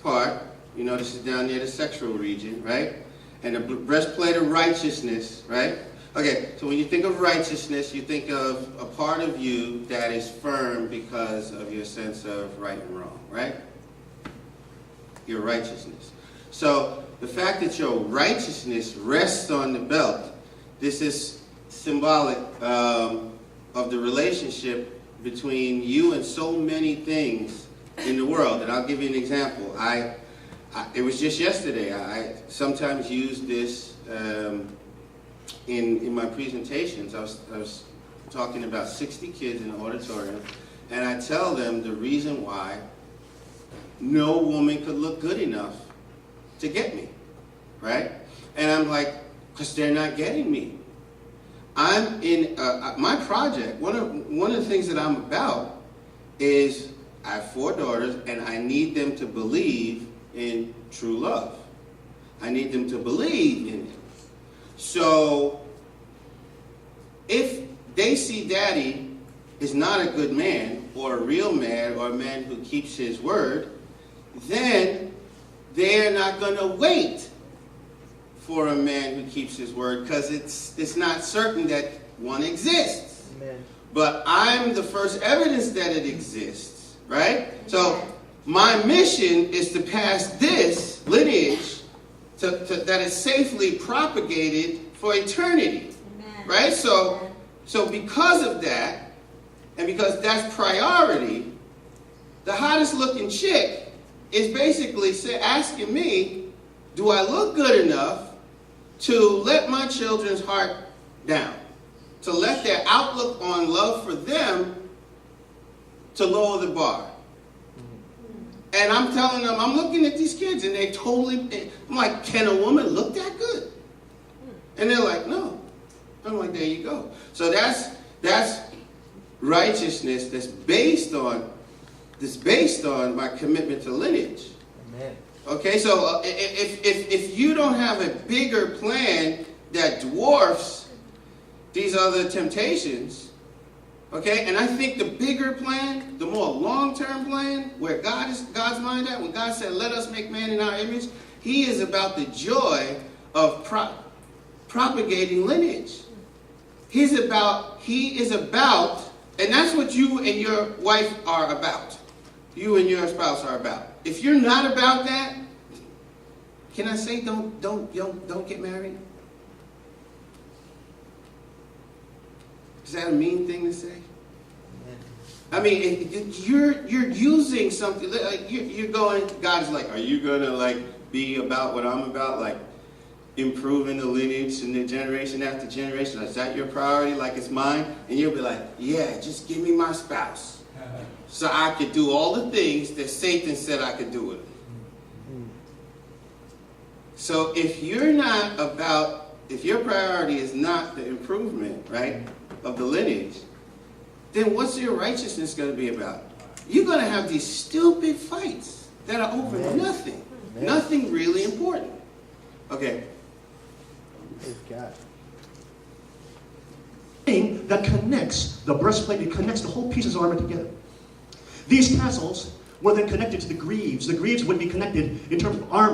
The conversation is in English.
part, you know, this is down near the sexual region, right? And the breastplate of righteousness, right? Okay, so when you think of righteousness, you think of a part of you that is firm because of your sense of right and wrong, right? Your righteousness. So the fact that your righteousness rests on the belt, this is symbolic of the relationship between you and so many things in the world. And I'll give you an example. It was just yesterday. I sometimes use this in my presentations. I was talking about 60 kids in the auditorium, and I tell them the reason why no woman could look good enough to get me, right? And I'm like, because they're not getting me. I'm in my project. One of the things that I'm about is I have 4 daughters, and I need them to believe in true love. I need them to believe in it. So if they see daddy is not a good man, or a real man, or a man who keeps his word, then they're not going to wait for a man who keeps his word, because it's not certain that one exists. Amen. But I'm the first evidence that it exists, right? So my mission is to pass this lineage that is safely propagated for eternity. Amen. Right? So because of that, and because that's priority, the hottest looking chick is basically asking me, do I look good enough to let my children's heart down? To let their outlook on love for them to lower the bar. And I'm telling them, I'm looking at these kids and they totally, I'm like, can a woman look that good? And they're like, no. I'm like, there you go. So that's righteousness that's based on my commitment to lineage. Amen. Okay, so if you don't have a bigger plan that dwarfs these other temptations, okay, and I think the bigger plan, the more long-term plan, where God's mind at, when God said, let us make man in our image, he is about the joy of propagating lineage. He is about, and that's what you and your wife are about. You and your spouse are about. If you're not about that, can I say don't get married? Is that a mean thing to say? I mean, you're using something like you're going. God's like, are you gonna like be about what I'm about, like improving the lineage and the generation after generation? Is that your priority? Like it's mine? And you'll be like, yeah, just give me my spouse, so I could do all the things that Satan said I could do with him. So if you're not about, if your priority is not the improvement, right, of the lineage, then what's your righteousness going to be about? You're going to have these stupid fights that are over nothing. Nothing really important. Okay. Praise God. That connects the breastplate, it connects the whole pieces of armor together. These tassels were then connected to the greaves. The greaves would be connected in terms of armor.